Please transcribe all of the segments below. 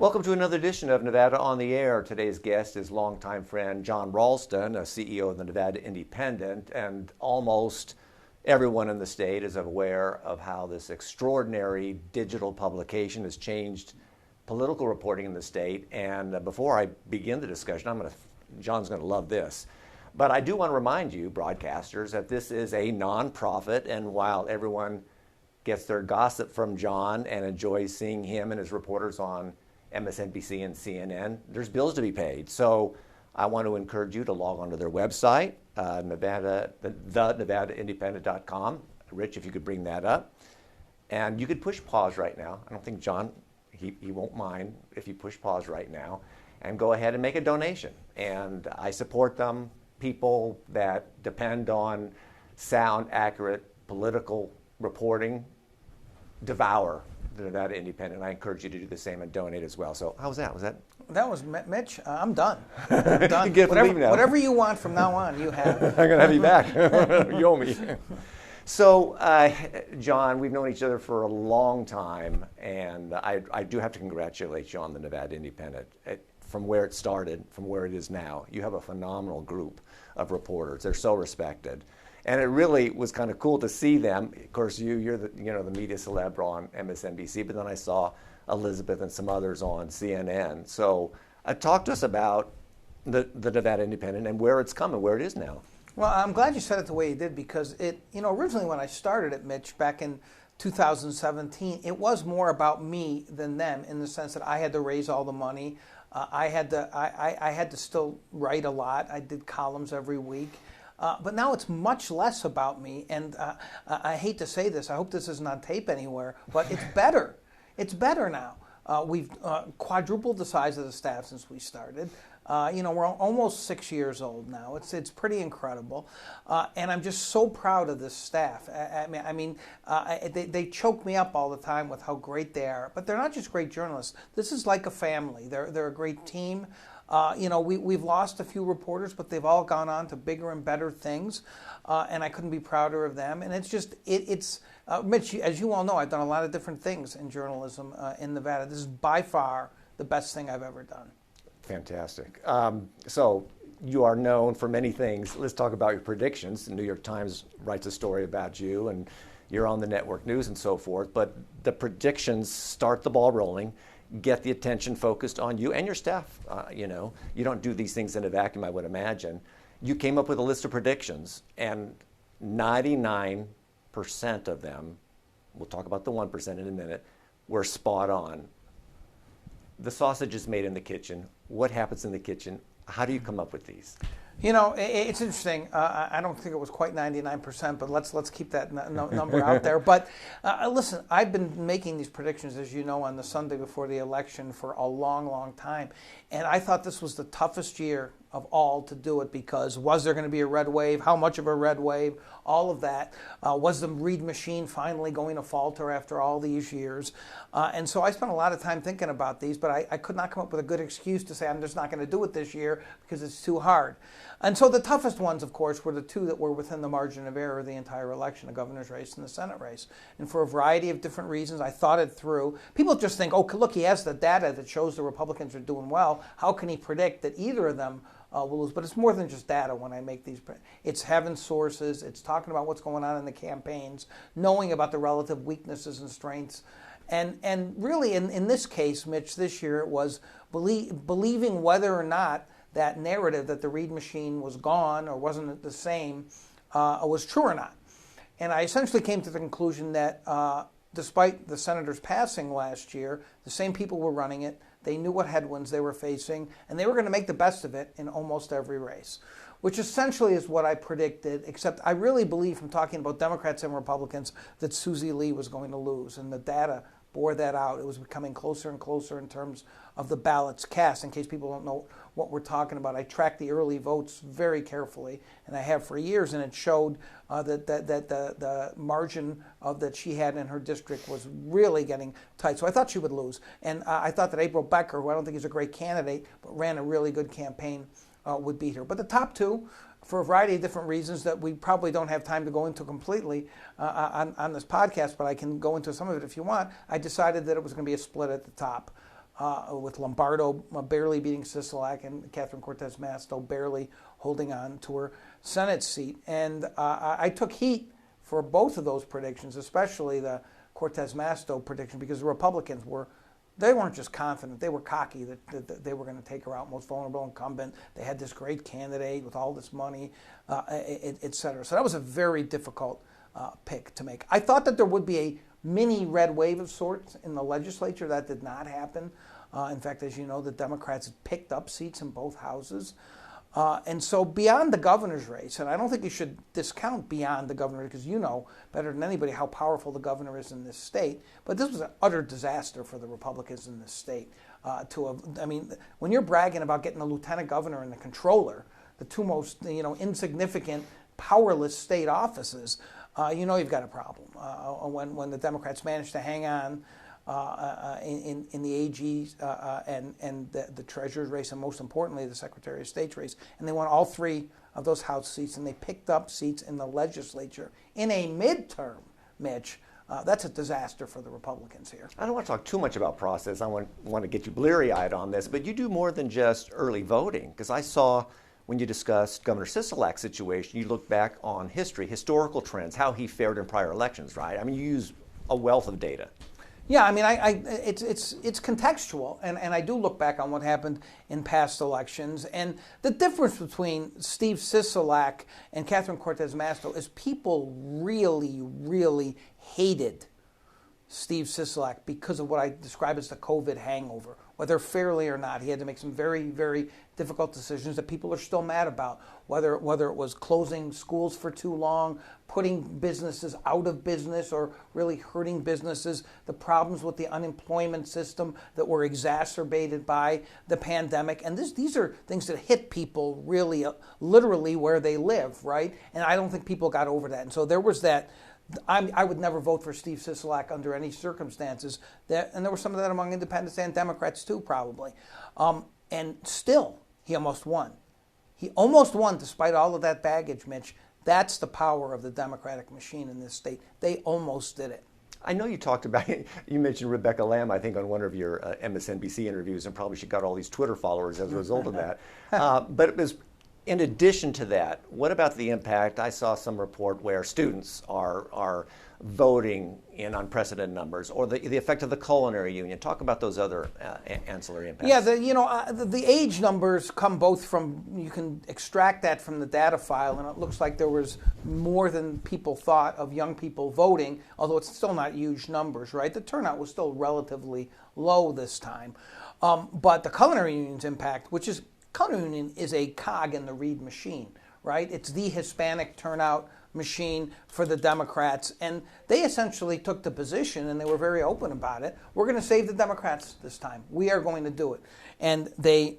Welcome to another edition of Nevada on the Air. Today's guest is longtime friend Jon Ralston, a CEO of the Nevada Independent, and almost everyone in the state is aware of how this extraordinary digital publication has changed political reporting in the state. And before I begin the discussion, John's going to love this. But I do want to remind you, broadcasters, that this is a nonprofit, and while everyone gets their gossip from Jon and enjoys seeing him and his reporters on MSNBC and CNN, there's bills to be paid. So I want to encourage you to log on to their website, thenevadaindependent.com. Rich, if you could bring that up. And you could push pause right now. I don't think Jon, he won't mind if you push pause right now, and go ahead and make a donation. And I support them. People that depend on sound, accurate political reporting devour the Nevada Independent. I encourage you to do the same and donate as well. So how was that? That was Mitch. I'm done. I'm done. You get to leave now. Whatever you want from now on, you have. I'm going to have you back. You owe me. So, Jon, we've known each other for a long time, and I do have to congratulate you on the Nevada Independent. From where it started, from where it is now, you have a phenomenal group of reporters. They're so respected. And it really was kind of cool to see them. Of course, you're the media celeb on MSNBC, but then I saw Elizabeth and some others on CNN. So talk to us about the Nevada Independent and where it's come and where it is now. Well, I'm glad you said it the way you did, because originally when I started at Mitch back in 2017, it was more about me than them, in the sense that I had to raise all the money. I had to still write a lot. I did columns every week. But now it's much less about me, and I hate to say this, I hope this isn't on tape anywhere, but it's better. It's better now. We've quadrupled the size of the staff since we started. We're almost 6 years old now. It's pretty incredible, and I'm just so proud of this staff. They choke me up all the time with how great they are. But they're not just great journalists. This is like a family. They're a great team. We've lost a few reporters, but they've all gone on to bigger and better things, and I couldn't be prouder of them. And it's just, Mitch, as you all know, I've done a lot of different things in journalism in Nevada. This is by far the best thing I've ever done. Fantastic. So you are known for many things. Let's talk about your predictions. The New York Times writes a story about you, and you're on the network news and so forth. But the predictions start the ball rolling, get the attention focused on you and your staff. You don't do these things in a vacuum, I would imagine. You came up with a list of predictions, and 99% of them, we'll talk about the 1% in a minute, were spot on. The sausage is made in the kitchen. What happens in the kitchen? How do you come up with these? It's interesting. I don't think it was quite 99%, but let's keep that number out there. But listen, I've been making these predictions, as you know, on the Sunday before the election for a long, long time. And I thought this was the toughest year of all to do it, because was there going to be a red wave? How much of a red wave? All of that. Was the Reed machine finally going to falter after all these years? And so I spent a lot of time thinking about these, but I could not come up with a good excuse to say I'm just not going to do it this year because it's too hard. And so the toughest ones, of course, were the two that were within the margin of error the entire election, the governor's race and the Senate race. And for a variety of different reasons, I thought it through. People just think, oh, look, he has the data that shows the Republicans are doing well. How can he predict that either of them will lose? But it's more than just data when I make these. It's having sources. It's talking about what's going on in the campaigns, knowing about the relative weaknesses and strengths. And really, in this case, Mitch, this year, it was believing whether or not that narrative that the Reed machine was gone or wasn't the same was true or not. And I essentially came to the conclusion that despite the senators passing last year, the same people were running it. They knew what headwinds they were facing, and they were going to make the best of it in almost every race, which essentially is what I predicted, except I really believe, from talking about Democrats and Republicans, that Susie Lee was going to lose, and the data bore that out. It was becoming closer and closer in terms of the ballots cast. In case people don't know what we're talking about, I tracked the early votes very carefully, and I have for years, and it showed that the margin that she had in her district was really getting tight. So I thought she would lose. And I thought that April Becker, who I don't think is a great candidate, but ran a really good campaign, would beat her. But the top two, for a variety of different reasons that we probably don't have time to go into completely on this podcast, but I can go into some of it if you want, I decided that it was going to be a split at the top. with Lombardo barely beating Sisolak and Catherine Cortez Masto barely holding on to her Senate seat. And I took heat for both of those predictions, especially the Cortez Masto prediction, because the Republicans they weren't just confident, they were cocky that they were going to take her out, most vulnerable incumbent. They had this great candidate with all this money, et cetera. So that was a very difficult pick to make. I thought that there would be a mini red wave of sorts in the legislature. That did not happen. In fact, as you know, the Democrats picked up seats in both houses. And so beyond the governor's race, and I don't think you should discount beyond the governor, because you know better than anybody how powerful the governor is in this state, but this was an utter disaster for the Republicans in this state. When you're bragging about getting the lieutenant governor and the controller, the two most insignificant, powerless state offices, you've got a problem. When the Democrats managed to hang on in the AG and the treasurer's race, and most importantly the Secretary of State's race, and they won all three of those House seats, and they picked up seats in the legislature in a midterm, Mitch. That's a disaster for the Republicans here. I don't want to talk too much about process. I want to get you bleary-eyed on this, but you do more than just early voting, because I saw when you discussed Governor Sisolak's situation, you look back on history, historical trends, how he fared in prior elections, right? I mean, you use a wealth of data. Yeah, I mean, it's contextual, and I do look back on what happened in past elections, and the difference between Steve Sisolak and Catherine Cortez Masto is people really, really hated Steve Sisolak because of what I describe as the COVID hangover. Whether fairly or not, he had to make some very, very difficult decisions that people are still mad about. Whether it was closing schools for too long, putting businesses out of business, or really hurting businesses, the problems with the unemployment system that were exacerbated by the pandemic. And these are things that hit people really, literally where they live, right? And I don't think people got over that. And so there was that. I would never vote for Steve Sisolak under any circumstances. And there was some of that among independents and Democrats too, probably. And still, he almost won. He almost won despite all of that baggage, Mitch. That's the power of the Democratic machine in this state. They almost did it. I know you talked about, you mentioned Rebecca Lamb, I think, on one of your MSNBC interviews, and probably she got all these Twitter followers as a result of that. But it was, in addition to that, what about the impact? I saw some report where students are voting in unprecedented numbers, or the effect of the culinary union. Talk about those other ancillary impacts. Yeah, the age numbers come both from, you can extract that from the data file, and it looks like there was more than people thought of young people voting, although it's still not huge numbers, right? The turnout was still relatively low this time. But the culinary union's impact, culinary union is a cog in the Reid machine, right? It's the Hispanic turnout machine for the Democrats, and they essentially took the position, and they were very open about it. We're going to save the Democrats this time. We are going to do it. And they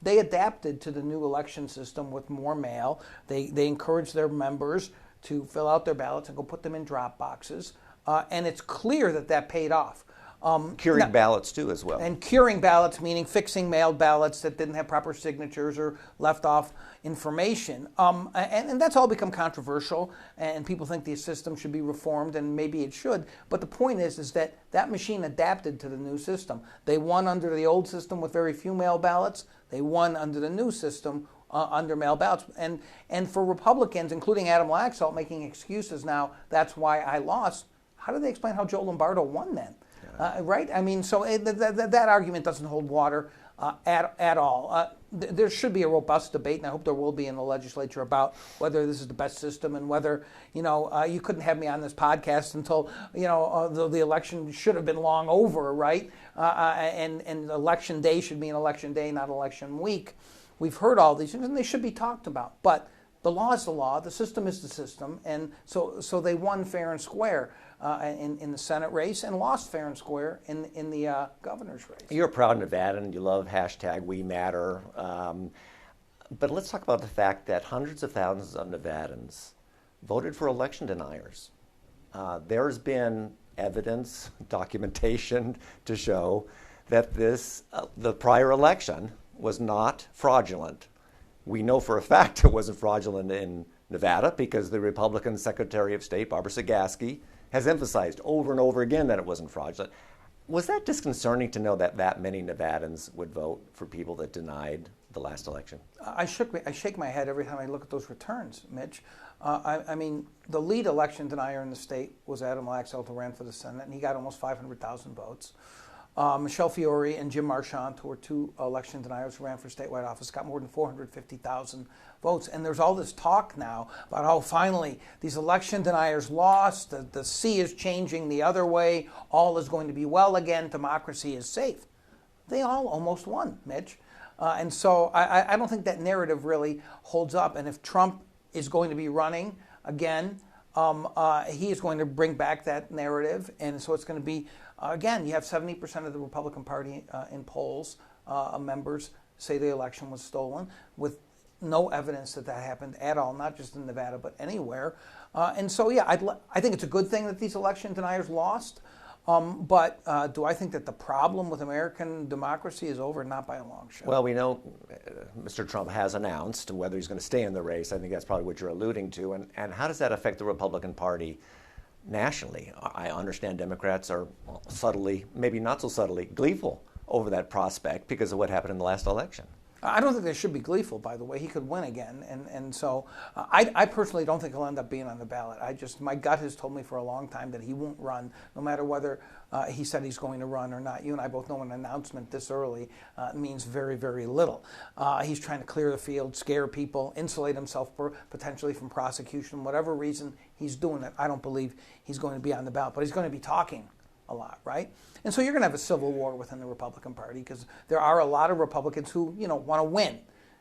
adapted to the new election system with more mail. They encouraged their members to fill out their ballots and go put them in drop boxes, and it's clear that paid off. Curing ballots, too, as well. And curing ballots, meaning fixing mailed ballots that didn't have proper signatures or left off information. And that's all become controversial, and people think the system should be reformed, and maybe it should. But the point is that machine adapted to the new system. They won under the old system with very few mail ballots. They won under the new system under mail ballots. And for Republicans, including Adam Laxalt, making excuses now, that's why I lost. How do they explain how Joe Lombardo won then? Right? I mean, so that argument doesn't hold water at all. There should be a robust debate, and I hope there will be in the legislature, about whether this is the best system, and whether, you couldn't have me on this podcast until, the election should have been long over, right? And election day should be an election day, not election week. We've heard all these things, and they should be talked about. But the law is the law, the system is the system, and so they won fair and square in the Senate race, and lost fair and square in the governor's race. You're a proud Nevadan. You love #WeMatter. But let's talk about the fact that hundreds of thousands of Nevadans voted for election deniers. There's been evidence, documentation to show that the prior election was not fraudulent. We know for a fact it wasn't fraudulent in Nevada because the Republican Secretary of State, Barbara Sagaski, has emphasized over and over again that it wasn't fraudulent. Was that disconcerting to know that that many Nevadans would vote for people that denied the last election? I shake my head every time I look at those returns, Mitch. I mean, the lead election denier in the state was Adam Laxalt, who ran for the Senate, and he got almost 500,000 votes. Michelle Fiore and Jim Marchant, who were two election deniers who ran for statewide office, got more than 450,000 votes. And there's all this talk now about how finally these election deniers lost, the sea is changing the other way, all is going to be well again, democracy is safe. They all almost won, Mitch. And so I don't think that narrative really holds up. And if Trump is going to be running again, he is going to bring back that narrative. And so it's going to be, again, you have 70% of the Republican Party in polls, members say the election was stolen, with no evidence that that happened at all, not just in Nevada, but anywhere. And so, yeah, I think it's a good thing that these election deniers lost. But do I think that the problem with American democracy is over? Not by a long shot. Well, we know Mr. Trump has announced whether he's going to stay in the race. I think that's probably what you're alluding to. And how does that affect the Republican Party nationally? I understand Democrats are subtly, maybe not so subtly, gleeful over that prospect because of what happened in the last election. I don't think they should be gleeful, by the way. He could win again. And so I personally don't think he'll end up being on the ballot. My gut has told me for a long time that he won't run, no matter whether he said he's going to run or not. You and I both know an announcement this early means very, very little. He's trying to clear the field, scare people, insulate himself potentially from prosecution. Whatever reason he's doing it, I don't believe he's going to be on the ballot. But he's going to be talking a lot, right? And so you're going to have a civil war within the Republican Party because there are a lot of Republicans who, want to win.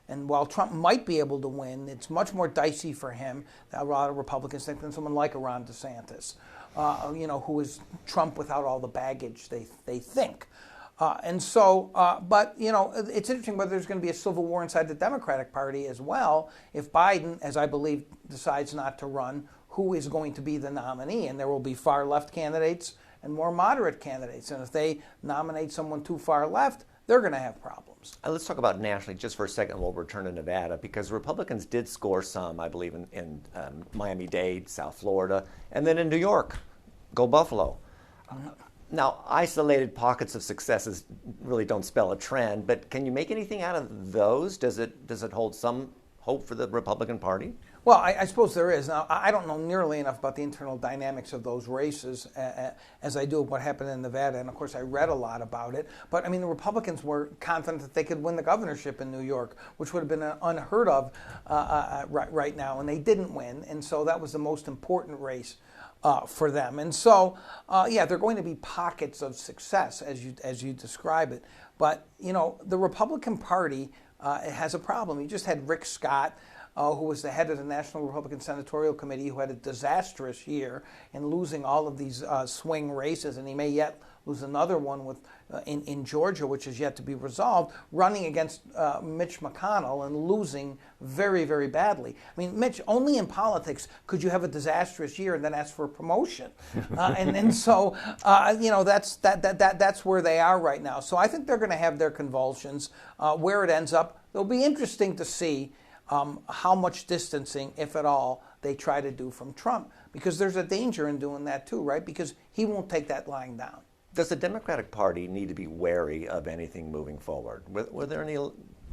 And while Trump might be able to win, it's much more dicey for him, a lot of Republicans think, than someone like a Ron DeSantis, who is Trump without all the baggage they think. But it's interesting whether there's going to be a civil war inside the Democratic Party as well. If Biden, as I believe, decides not to run, who is going to be the nominee? And there will be far left candidates and more moderate candidates. And if they nominate someone too far left, they're going to have problems. Let's talk about nationally just for a second. We'll return to Nevada because Republicans did score some, I believe, in Miami-Dade, South Florida, and then in New York. Go Buffalo. Now, isolated pockets of successes really don't spell a trend, but can you make anything out of those? Does it hold some hope for the Republican Party? Well, I suppose there is. Now, I don't know nearly enough about the internal dynamics of those races as I do what happened in Nevada. And, of course, I read a lot about it. But, I mean, the Republicans were confident that they could win the governorship in New York, which would have been unheard of right now. And they didn't win. And so that was the most important race for them. And so, there are going to be pockets of success, as you describe it. But, the Republican Party has a problem. You just had Rick Scott, who was the head of the National Republican Senatorial Committee, who had a disastrous year in losing all of these swing races, and he may yet lose another one in Georgia, which is yet to be resolved, running against Mitch McConnell and losing very, very badly. I mean, Mitch, only in politics could you have a disastrous year and then ask for a promotion. That's where they are right now. So I think they're going to have their convulsions. Where it ends up, it'll be interesting to see how much distancing, if at all, they try to do from Trump. Because there's a danger in doing that too, right? Because he won't take that lying down. Does the Democratic Party need to be wary of anything moving forward? Were there any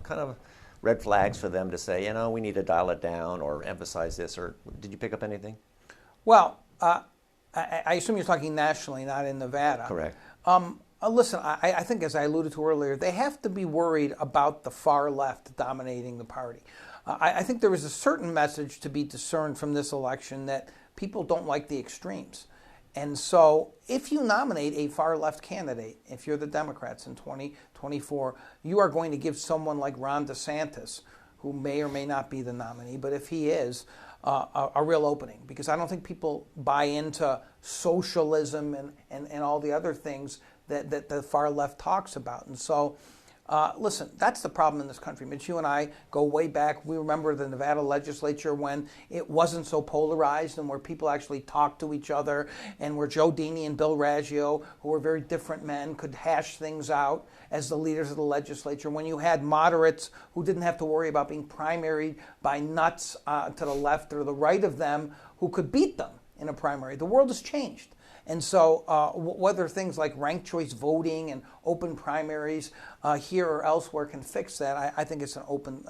kind of red flags for them to say, we need to dial it down or emphasize this? Or did you pick up anything? Well, I assume you're talking nationally, not in Nevada. Correct. Listen, I think, as I alluded to earlier, they have to be worried about the far left dominating the party. I think there is a certain message to be discerned from this election that people don't like the extremes. And so if you nominate a far left candidate, if you're the Democrats in 2024, you are going to give someone like Ron DeSantis, who may or may not be the nominee, but if he is, a real opening. Because I don't think people buy into socialism and all the other things that the far left talks about. And so, listen, that's the problem in this country. Mitch, you and I go way back. We remember the Nevada legislature when it wasn't so polarized and where people actually talked to each other and where Joe Dini and Bill Raggio, who were very different men, could hash things out as the leaders of the legislature. When you had moderates who didn't have to worry about being primaried by nuts to the left or the right of them who could beat them in a primary. The world has changed. And so whether things like ranked choice voting and open primaries here or elsewhere can fix that, I think it's an open,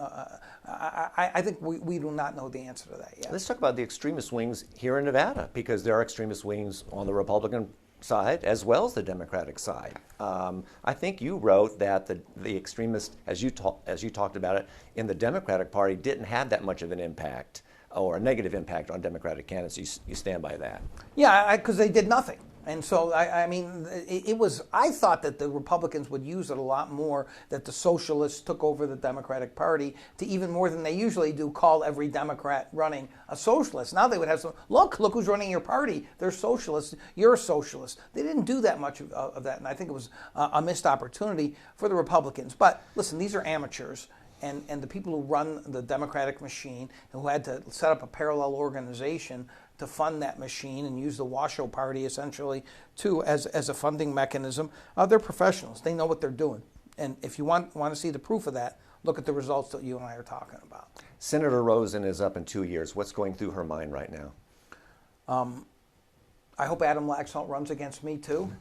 I think we do not know the answer to that yet. Let's talk about the extremist wings here in Nevada, because there are extremist wings on the Republican side as well as the Democratic side. I think you wrote that the extremists, as you talked about it, in the Democratic Party didn't have that much of an impact or a negative impact on Democratic candidates. You stand by that? Yeah, because they did nothing. And so, I mean, I thought that the Republicans would use it a lot more, that the socialists took over the Democratic Party to, even more than they usually do, call every Democrat running a socialist. Now they would have some, look who's running your party. They're socialists. You're a socialist. They didn't do that much of that, and I think it was a missed opportunity for the Republicans. But listen, these are amateurs. And the people who run the Democratic machine, who had to set up a parallel organization to fund that machine and use the Washoe Party essentially too as a funding mechanism, they're professionals. They know what they're doing. And if you want to see the proof of that, look at the results that you and I are talking about. Senator Rosen is up in 2 years. What's going through her mind right now? I hope Adam Laxalt runs against me too.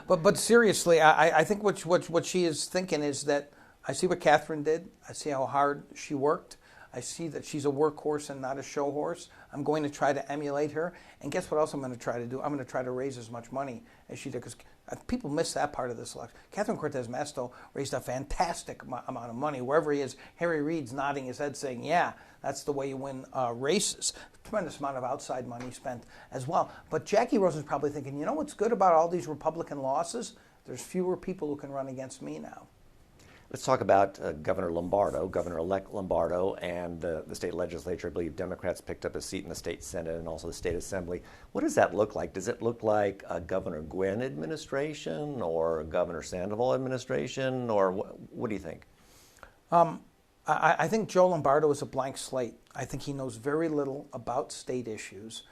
But seriously, I think what she is thinking is that I see what Catherine did. I see how hard she worked. I see that she's a workhorse and not a show horse. I'm going to try to emulate her. And guess what else I'm going to try to do? I'm going to try to raise as much money as she did, because people miss that part of this election. Catherine Cortez Masto raised a fantastic amount of money. Wherever he is, Harry Reid's nodding his head saying, yeah, that's the way you win races. Tremendous amount of outside money spent as well. But Jackie Rosen's probably thinking, you know what's good about all these Republican losses? There's fewer people who can run against me now. Let's talk about Governor-elect Lombardo, and the state legislature. I believe Democrats picked up a seat in the state Senate and also the state assembly. What does that look like? Does it look like a Governor Gwynn administration or a Governor Sandoval administration, or what do you think? I think Joe Lombardo is a blank slate. I think he knows very little about state issues,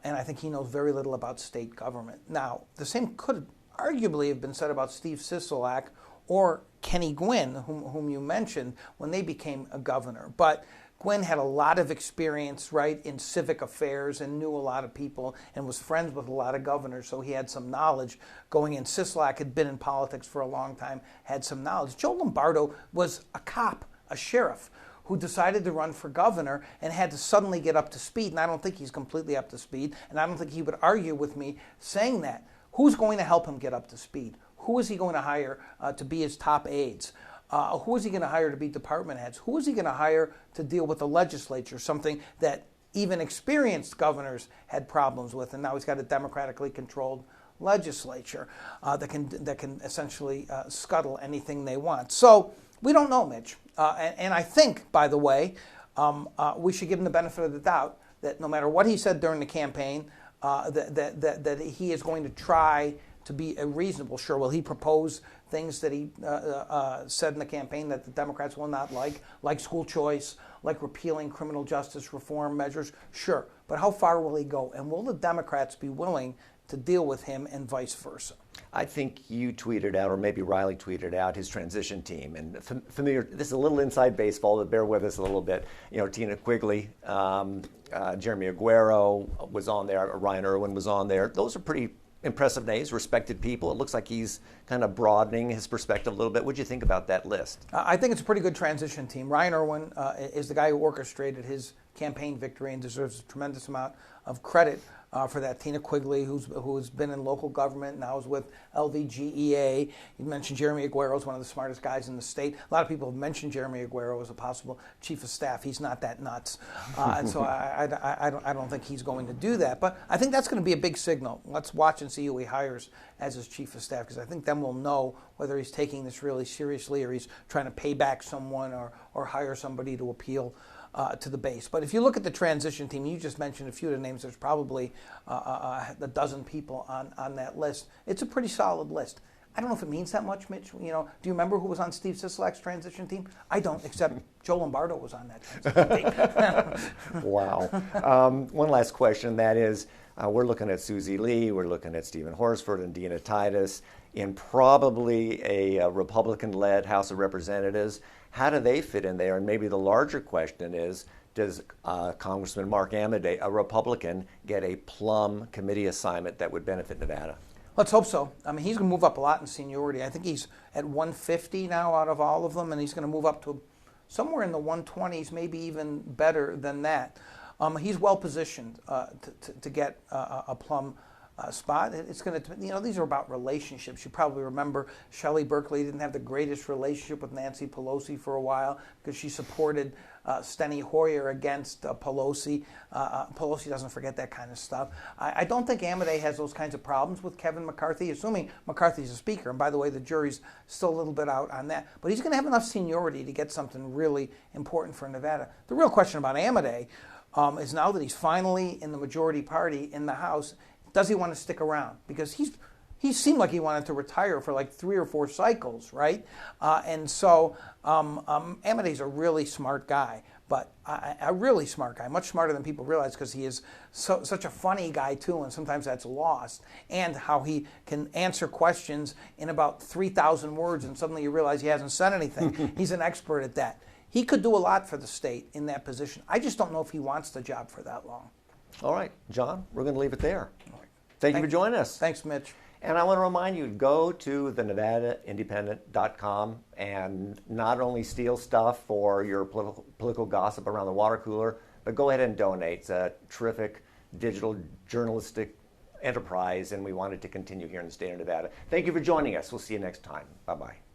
and I think he knows very little about state government. Now, the same could arguably have been said about Steve Sisolak or Kenny Gwynn, whom you mentioned, when they became a governor. But Gwynn had a lot of experience, right, in civic affairs and knew a lot of people and was friends with a lot of governors, so he had some knowledge going in. Sisolak had been in politics for a long time, had some knowledge. Joe Lombardo was a cop, a sheriff, who decided to run for governor and had to suddenly get up to speed. And I don't think he's completely up to speed, and I don't think he would argue with me saying that. Who's going to help him get up to speed? Who is he going to hire to be his top aides? Who is he going to hire to be department heads? Who is he going to hire to deal with the legislature, something that even experienced governors had problems with, and now he's got a democratically controlled legislature that can essentially scuttle anything they want. So we don't know, Mitch. And I think, by the way, we should give him the benefit of the doubt that no matter what he said during the campaign, that he is going to try to be reasonable. Sure, will he propose things that he said in the campaign that the Democrats will not like school choice, like repealing criminal justice reform measures? Sure, but how far will he go? And will the Democrats be willing to deal with him and vice versa? I think you tweeted out, or maybe Riley tweeted out, his transition team. And familiar, this is a little inside baseball, but bear with us a little bit. You know, Tina Quigley, Jeremy Aguero was on there, Ryan Irwin was on there. Those are pretty impressive names, respected people. It looks like he's kind of broadening his perspective a little bit. What do you think about that list? I think it's a pretty good transition team. Ryan Irwin is the guy who orchestrated his campaign victory and deserves a tremendous amount of credit for that. Tina Quigley, who's been in local government, now is with LVGEA. You mentioned Jeremy Aguero is one of the smartest guys in the state. A lot of people have mentioned Jeremy Aguero as a possible chief of staff. He's not that nuts, and so I don't think he's going to do that. But I think that's going to be a big signal. Let's watch and see who he hires as his chief of staff, because I think then we'll know whether he's taking this really seriously or he's trying to pay back someone or hire somebody to appeal to the base. But if you look at the transition team, you just mentioned a few of the names. There's probably a dozen people on that list. It's a pretty solid list. I don't know if it means that much, Mitch. You know, do you remember who was on Steve Sisolak's transition team? I don't, except Joe Lombardo was on that transition team. Wow. One last question, that is, we're looking at Susie Lee, we're looking at Stephen Horsford and Dina Titus in probably a Republican-led House of Representatives. How do they fit in there? And maybe the larger question is, does Congressman Mark Amodei, a Republican, get a plum committee assignment that would benefit Nevada? Let's hope so. I mean, he's going to move up a lot in seniority. I think he's at 150 now out of all of them, and he's going to move up to somewhere in the 120s, maybe even better than that. He's well positioned to get a plum spot. It's going to, these are about relationships. You probably remember Shelley Berkeley didn't have the greatest relationship with Nancy Pelosi for a while because she supported Steny Hoyer against Pelosi. Pelosi doesn't forget that kind of stuff. I don't think Amodei has those kinds of problems with Kevin McCarthy, assuming McCarthy's a speaker. And by the way, the jury's still a little bit out on that. But he's going to have enough seniority to get something really important for Nevada. The real question about Amodei is now that he's finally in the majority party in the House, does he want to stick around? Because he seemed like he wanted to retire for like 3 or 4 cycles, right? And so Amodei's a really smart guy, but a really smart guy, much smarter than people realize because he is such a funny guy too, and sometimes that's lost. And how he can answer questions in about 3,000 words, and suddenly you realize he hasn't said anything. He's an expert at that. He could do a lot for the state in that position. I just don't know if he wants the job for that long. All right, John, we're going to leave it there. Thank you for joining us. Thanks, Mitch. And I want to remind you, go to the NevadaIndependent.com and not only steal stuff for your political gossip around the water cooler, but go ahead and donate. It's a terrific digital journalistic enterprise, and we want it to continue here in the state of Nevada. Thank you for joining us. We'll see you next time. Bye-bye.